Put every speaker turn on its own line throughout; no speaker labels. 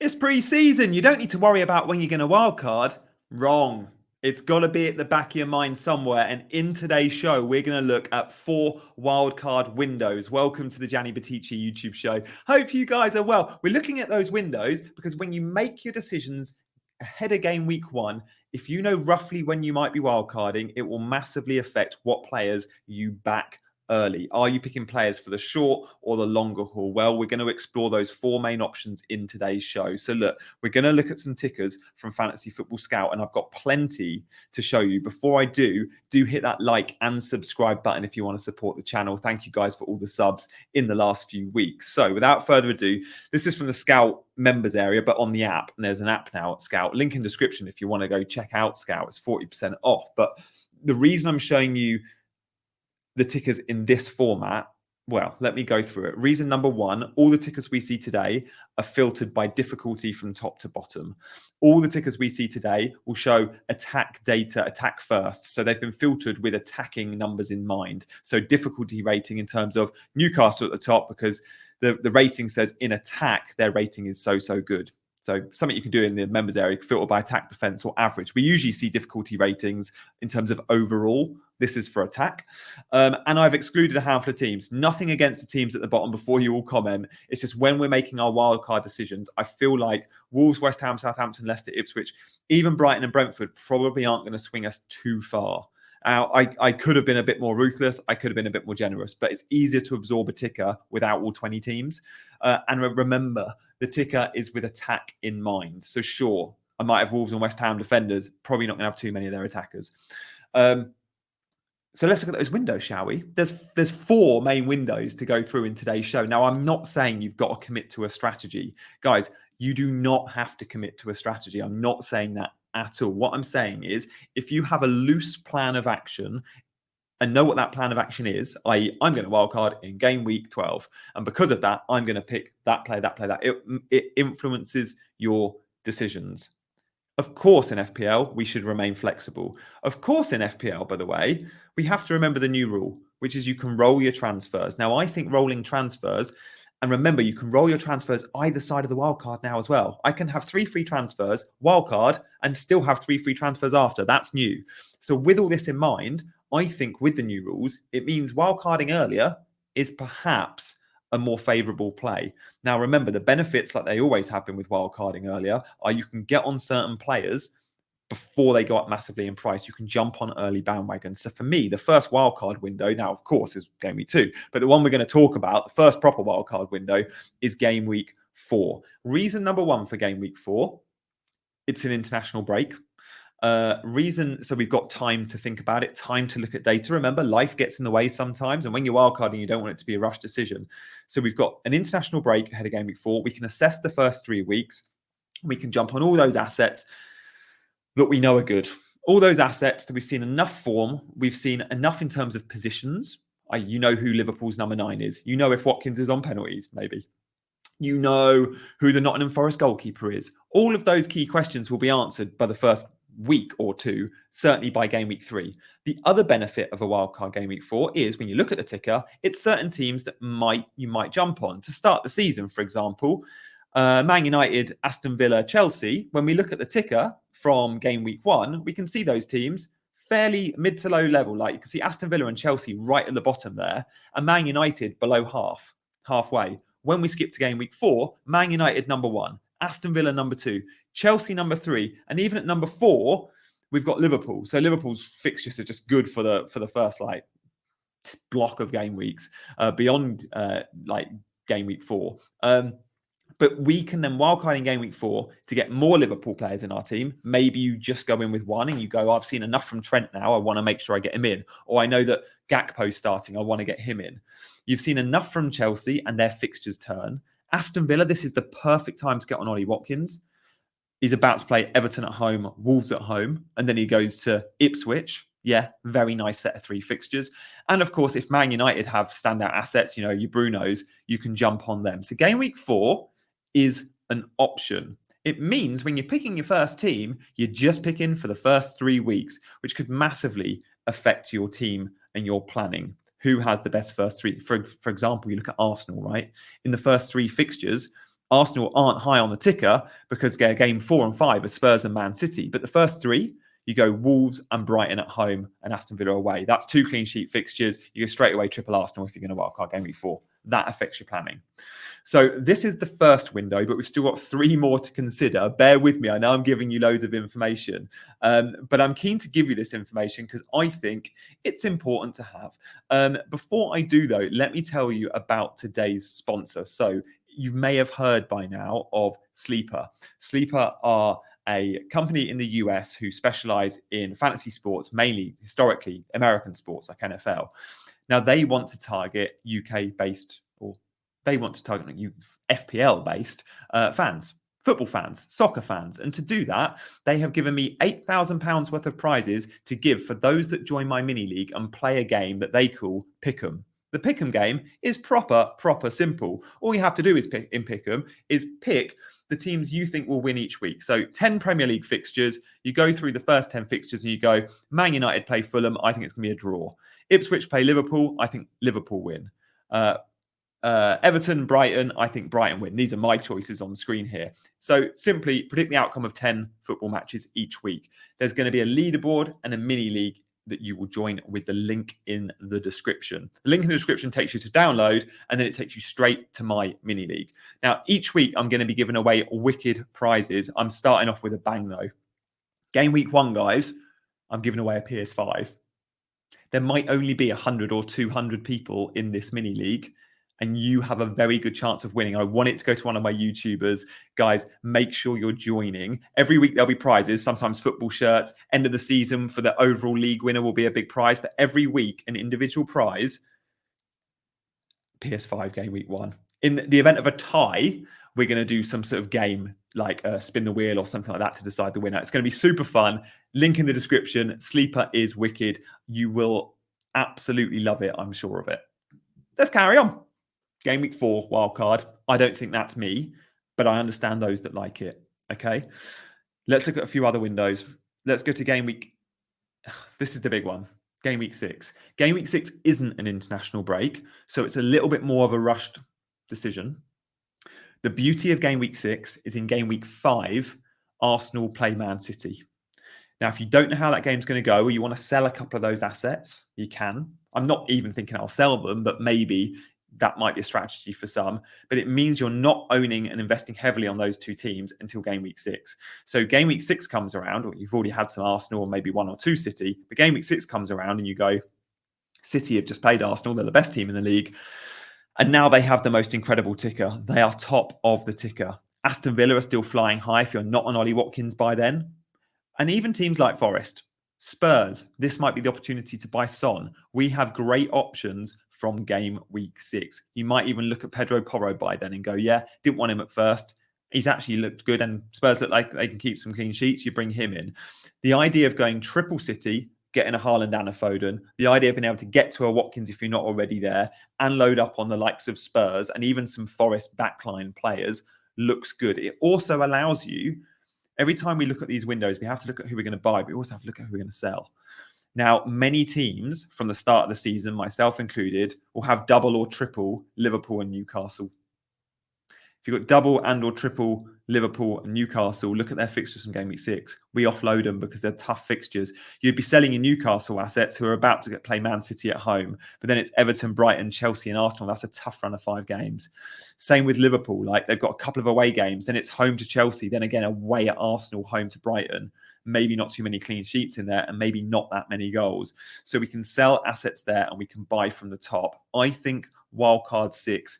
It's pre-season. You don't need to worry about when you're going to wildcard. Wrong. It's got to be at the back of your mind somewhere. And in today's show, we're going to look at 4 wildcard windows. Welcome to the Gianni Battici YouTube show. Hope you guys are well. We're looking at those windows because when you make your decisions ahead of game week 1, if you know roughly when you might be wildcarding, it will massively affect what players you back early. Are you picking players for the short or the longer haul? Well, we're going to explore those 4 main options in today's show. So look, we're going to look at some tickers from Fantasy Football Scout, and I've got plenty to show you. Before I do hit that like and subscribe button if you want to support the channel. Thank you guys for all the subs in the last few weeks. So without further ado, this is from the Scout members area, but on the app, and there's an app now at Scout. Link in description if you want to go check out Scout. It's 40% off. But the reason I'm showing you the tickers in this format, well, let me go through it. Reason number 1, all the tickers we see today are filtered by difficulty from top to bottom. All the tickers we see today will show attack data, attack first. So they've been filtered with attacking numbers in mind. So difficulty rating in terms of Newcastle at the top, because the rating says in attack, their rating is so good. So something you can do in the members area, filter by attack, defense, or average. We usually see difficulty ratings in terms of overall. This is for attack. And I've excluded a handful of teams. Nothing against the teams at the bottom before you all comment. It's just when we're making our wildcard decisions, I feel like Wolves, West Ham, Southampton, Leicester, Ipswich, even Brighton and Brentford probably aren't going to swing us too far. I could have been a bit more ruthless. I could have been a bit more generous, but it's easier to absorb a ticker without all 20 teams. And remember, the ticker is with attack in mind. So sure, I might have Wolves and West Ham defenders, probably not going to have too many of their attackers. So let's look at those windows, shall we? There's 4 main windows to go through in today's show. Now, I'm not saying you've got to commit to a strategy. Guys, you do not have to commit to a strategy. I'm not saying that at all. What I'm saying is, if you have a loose plan of action and know what that plan of action is, i.e. I'm going to wildcard in game week 12. And because of that, I'm going to pick that player. It influences your decisions. Of course, in FPL, we should remain flexible. Of course, in FPL, by the way, we have to remember the new rule, which is you can roll your transfers. Now, I think rolling transfers, and remember, you can roll your transfers either side of the wildcard now as well. I can have 3 free transfers, wildcard, and still have 3 free transfers after. That's new. So with all this in mind, I think with the new rules, it means wildcarding earlier is perhaps a more favorable play. Now, remember, the benefits, like they always have been with wildcarding earlier, are you can get on certain players before they go up massively in price. You can jump on early bandwagons. So for me, the first wildcard window, now, of course, is game week 2, but the one we're going to talk about, the first proper wildcard window, is game week 4. Reason number 1 for game week 4, it's an international break. So we've got time to think about it, time to look at data. Remember, life gets in the way sometimes, and when you're wildcarding, you don't want it to be a rush decision. So we've got an international break ahead of game week 4. We can assess the first 3 weeks. We can jump on all those assets that we know are good. All those assets that we've seen enough form, we've seen enough in terms of positions. You know who Liverpool's number 9 is. You know if Watkins is on penalties, maybe. You know who the Nottingham Forest goalkeeper is. All of those key questions will be answered by the first week or 2, certainly by game week 3. The other benefit of a wildcard game week 4 is when you look at the ticker, it's certain teams that you might jump on to start the season. For example, Man United, Aston Villa, Chelsea. When we look at the ticker from game week 1, we can see those teams fairly mid to low level. Like you can see Aston Villa and Chelsea right at the bottom there, and Man United below halfway. When we skip to game week 4, Man United number 1, Aston Villa number 2, Chelsea number 3, and even at number 4, we've got Liverpool. So Liverpool's fixtures are just good for the first like block of game weeks beyond like game week 4. But we can then wildcard in game week 4 to get more Liverpool players in our team. Maybe you just go in with one and you go, I've seen enough from Trent now. I want to make sure I get him in. Or I know that Gakpo's starting. I want to get him in. You've seen enough from Chelsea and their fixtures turn. Aston Villa, this is the perfect time to get on Ollie Watkins. He's about to play Everton at home, Wolves at home, and then he goes to Ipswich. Yeah, very nice set of 3 fixtures. And of course, if Man United have standout assets, you know, your Brunos, you can jump on them. So game week 4 is an option. It means when you're picking your first team, you're just picking for the first 3 weeks, which could massively affect your team and your planning. Who has the best first 3? For example, you look at Arsenal, right? In the first 3 fixtures, Arsenal aren't high on the ticker because they're game 4 and 5 are Spurs and Man City. But the first 3, you go Wolves and Brighton at home and Aston Villa away. That's 2 clean sheet fixtures. You go straight away triple Arsenal if you're going to wildcard game week 4. That affects your planning. So this is the first window, but we've still got 3 more to consider. Bear with me. I know I'm giving you loads of information, but I'm keen to give you this information because I think it's important to have. Before I do, though, let me tell you about today's sponsor. So you may have heard by now of Sleeper. Sleeper are a company in the US who specialize in fantasy sports, mainly historically American sports like NFL. Now they want to target UK-based, or they want to target FPL-based fans, football fans, soccer fans. And to do that, they have given me £8,000 worth of prizes to give for those that join my mini league and play a game that they call Pick'em. The Pick'em game is proper simple. All you have to do is pick the teams you think will win each week. So 10 Premier League fixtures, you go through the first 10 fixtures and you go, Man United play Fulham, I think it's going to be a draw. Ipswich play Liverpool, I think Liverpool win. Everton, Brighton, I think Brighton win. These are my choices on the screen here. So simply predict the outcome of 10 football matches each week. There's going to be a leaderboard and a mini league that you will join with the link in the description. The link in the description takes you to download, and then it takes you straight to my mini league. Now, each week I'm going to be giving away wicked prizes. I'm starting off with a bang though. Game week 1, guys, I'm giving away a PS5. There might only be 100 or 200 people in this mini league, and you have a very good chance of winning. I want it to go to one of my YouTubers. Guys, make sure you're joining. Every week there'll be prizes, sometimes football shirts. End of the season for the overall league winner will be a big prize. But every week, an individual prize, PS5 game week 1. In the event of a tie, we're going to do some sort of game like spin the wheel or something like that to decide the winner. It's going to be super fun. Link in the description. Sleeper is wicked. You will absolutely love it. I'm sure of it. Let's carry on. Game week 4 wildcard. I don't think that's me, but I understand those that like it. Okay. Let's look at a few other windows. Let's go to game week. This is the big one. Game week 6. Game week 6 isn't an international break, so it's a little bit more of a rushed decision. The beauty of game week 6 is in game week 5, Arsenal play Man City. Now, if you don't know how that game's going to go, or you want to sell a couple of those assets, you can. I'm not even thinking I'll sell them, but maybe that might be a strategy for some, but it means you're not owning and investing heavily on those 2 teams until game week 6. So game week 6 comes around, or you've already had some Arsenal or maybe 1 or 2 City, but game week 6 comes around and you go, City have just played Arsenal, they're the best team in the league, and now they have the most incredible ticker. They are top of the ticker. Aston Villa are still flying high if you're not on Ollie Watkins by then. And even teams like Forest, Spurs, this might be the opportunity to buy Son. We have great options from game week 6. You might even look at Pedro Porro by then and go, yeah, didn't want him at first. He's actually looked good and Spurs look like they can keep some clean sheets. You bring him in. The idea of going triple City, getting a Haaland and a Foden, the idea of being able to get to a Watkins if you're not already there and load up on the likes of Spurs and even some Forest backline players looks good. It also allows you, every time we look at these windows, we have to look at who we're going to buy, but we also have to look at who we're going to sell. Now, many teams from the start of the season, myself included, will have double or triple Liverpool and Newcastle. If you've got double and or triple Liverpool and Newcastle, look at their fixtures from game week 6. We offload them because they're tough fixtures. You'd be selling your Newcastle assets who are about to play Man City at home, but then it's Everton, Brighton, Chelsea and Arsenal. That's a tough run of 5 games. Same with Liverpool. Like they've got a couple of away games, then it's home to Chelsea, then again away at Arsenal, home to Brighton. Maybe not too many clean sheets in there and maybe not that many goals. So we can sell assets there and we can buy from the top. I think Wildcard 6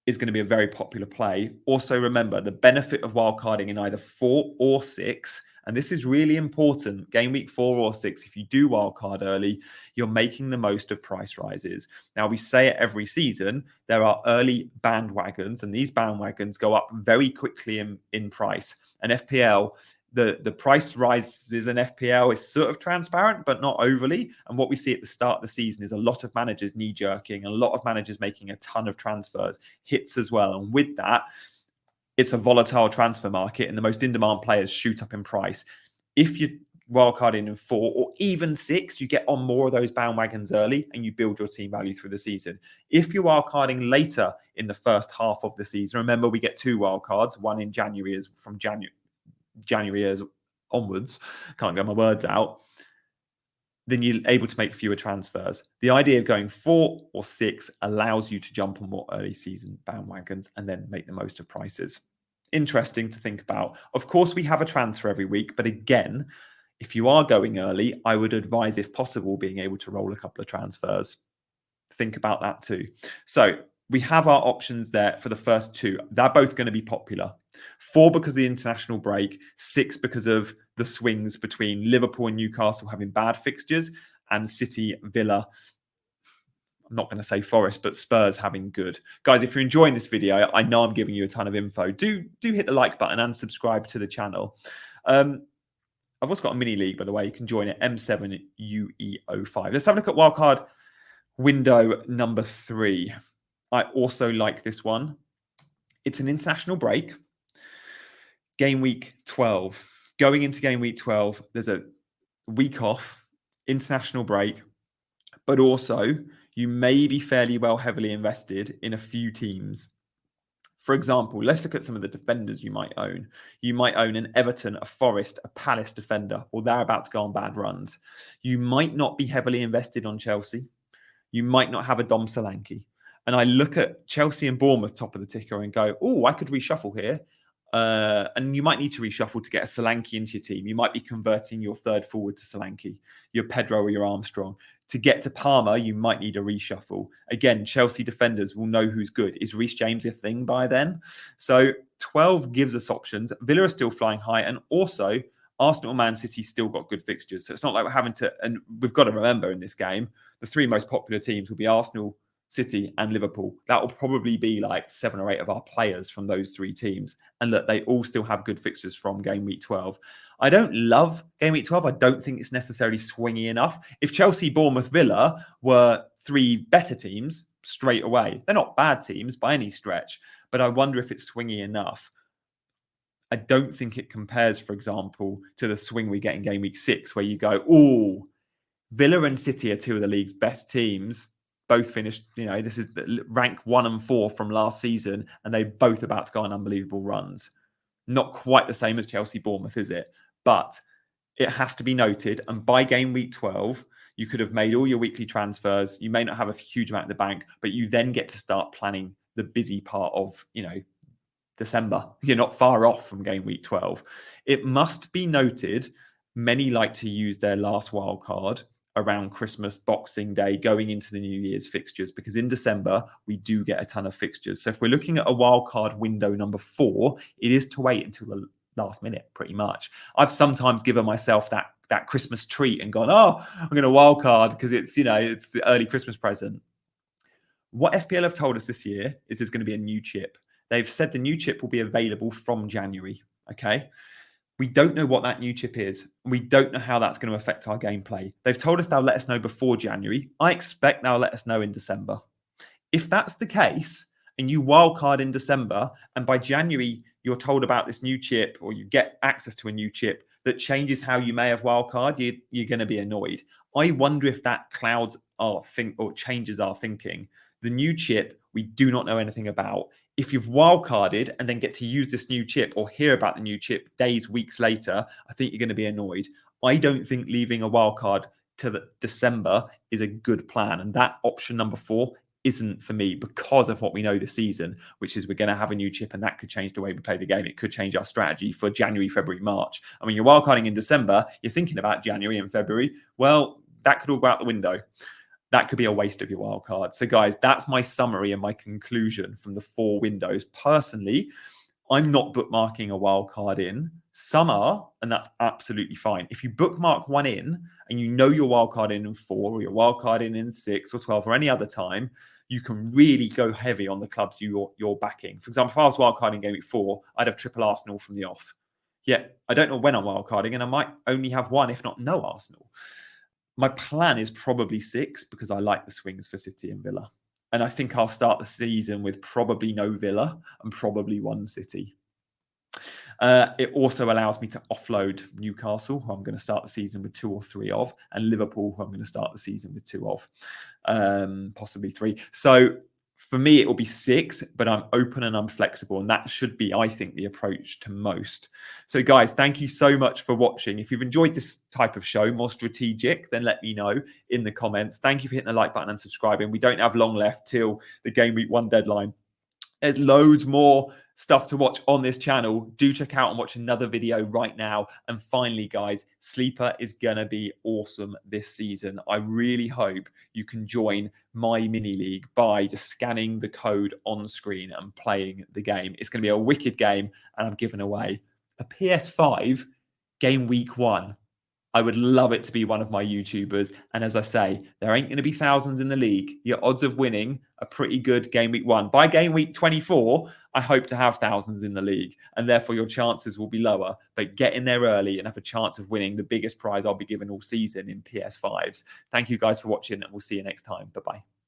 is going to be a very popular play. Also, remember the benefit of wildcarding in either 4 or 6, and this is really important, game week 4 or 6, if you do wildcard early, you're making the most of price rises. Now, we say it every season, there are early bandwagons, and these bandwagons go up very quickly in price. And FPL, the price rises in FPL is sort of transparent, but not overly. And what we see at the start of the season is a lot of managers knee-jerking, a lot of managers making a ton of transfers, hits as well. And with that, it's a volatile transfer market and the most in-demand players shoot up in price. If you're wildcarding in 4 or even 6, you get on more of those bandwagons early and you build your team value through the season. If you're wildcarding later in the first half of the season, remember we get 2 wildcards, one in January as from January as onwards, can't get my words out, then you're able to make fewer transfers. The idea of going 4 or 6 allows you to jump on more early season bandwagons and then make the most of prices. Interesting to think about. Of course, we have a transfer every week, but again, if you are going early, I would advise, if possible, being able to roll a couple of transfers. Think about that too. So we have our options there for the first 2. They're both going to be popular. 4 because of the international break, 6 because of the swings between Liverpool and Newcastle having bad fixtures and City, Villa, I'm not going to say Forest, but Spurs having good. Guys, if you're enjoying this video, I know I'm giving you a ton of info. Do hit the like button and subscribe to the channel. I've also got a mini league, by the way. You can join it, M7UE05. Let's have a look at wildcard window number 3. I also like this one. It's an international break. Game week 12. Going into game week 12, there's a week off, international break, but also you may be fairly well heavily invested in a few teams. For example, let's look at some of the defenders you might own. You might own an Everton, a Forest, a Palace defender, or they're about to go on bad runs. You might not be heavily invested on Chelsea. You might not have a Dom Solanke. And I look at Chelsea and Bournemouth top of the ticker and go, oh, I could reshuffle here. And you might need to reshuffle to get a Solanke into your team. You might be converting your third forward to Solanke, your Pedro or your Armstrong. To get to Palmer, you might need a reshuffle. Again, Chelsea defenders will know who's good. Is Reece James a thing by then? So 12 gives us options. Villa are still flying high. And also, Arsenal and Man City still got good fixtures. So it's not like we're having to, and we've got to remember in this game, the 3 most popular teams will be Arsenal, City and Liverpool. That will probably be like 7 or 8 of our players from those 3 teams. And look, they all still have good fixtures from game week 12. I don't love game week 12. I don't think it's necessarily swingy enough. If Chelsea, Bournemouth, Villa were 3 better teams straight away, they're not bad teams by any stretch, but I wonder if it's swingy enough. I don't think it compares, for example, to the swing we get in game week 6, where you go, oh, Villa and City are 2 of the league's best teams. Both finished, this is rank 1 and 4 from last season, and they both about to go on unbelievable runs. Not quite the same as Chelsea Bournemouth, is it? But it has to be noted. And by game week 12, you could have made all your weekly transfers. You may not have a huge amount in the bank, but you then get to start planning the busy part of, December. You're not far off from game week 12. It must be noted, many like to use their last wild card around Christmas, Boxing Day, going into the New Year's fixtures, because in December, we do get a ton of fixtures. So if we're looking at a wildcard window number 4, it is to wait until the last minute, pretty much. I've sometimes given myself that Christmas treat and gone, oh, I'm going to wildcard because it's the early Christmas present. What FPL have told us this year is there's going to be a new chip. They've said the new chip will be available from January, okay? We don't know what that new chip is. We don't know how that's going to affect our gameplay. They've told us they'll let us know before January. I expect they'll let us know in December. If that's the case, and you wildcard in December, and by January you're told about this new chip, or you get access to a new chip that changes how you may have wildcard, you're going to be annoyed. I wonder if that clouds our think or changes our thinking. The new chip, we do not know anything about. If you've wildcarded and then get to use this new chip or hear about the new chip days, weeks later, I think you're going to be annoyed. I don't think leaving a wildcard to the December is a good plan. And that option number 4 isn't for me because of what we know this season, which is we're going to have a new chip and that could change the way we play the game. It could change our strategy for January, February, March. I mean, you're wildcarding in December, you're thinking about January and February. Well, that could all go out the window. That could be a waste of your wild card. So guys, that's my summary and my conclusion from the 4 windows. Personally, I'm not bookmarking a wild card in. Some are, and that's absolutely fine. If you bookmark one in and you know your wild card in 4 or your wild card in 6 or 12 or any other time, you can really go heavy on the clubs you're backing. For example, if I was wildcarding game week 4, I'd have triple Arsenal from the off. Yeah, I don't know when I'm wildcarding, and I might only have 1, if not no Arsenal. My plan is probably 6 because I like the swings for City and Villa. And I think I'll start the season with probably no Villa and probably 1 City. It also allows me to offload Newcastle, who I'm going to start the season with 2 or 3 of, and Liverpool, who I'm going to start the season with 2 of, possibly 3. So for me, it will be 6, but I'm open and I'm flexible. And that should be, I think, the approach to most. So guys, thank you so much for watching. If you've enjoyed this type of show, more strategic, then let me know in the comments. Thank you for hitting the like button and subscribing. We don't have long left till the game week 1 deadline. There's loads more stuff to watch on this channel. Do check out and watch another video right now. And finally, guys, Sleeper is going to be awesome this season. I really hope you can join my mini league by just scanning the code on screen and playing the game. It's going to be a wicked game, and I'm giving away a PS5 game week 1. I would love it to be one of my YouTubers. And as I say, there ain't going to be thousands in the league. Your odds of winning are pretty good game week 1. By game week 24, I hope to have thousands in the league, and therefore your chances will be lower. But get in there early and have a chance of winning the biggest prize I'll be given all season in PS5s. Thank you guys for watching, and we'll see you next time. Bye-bye.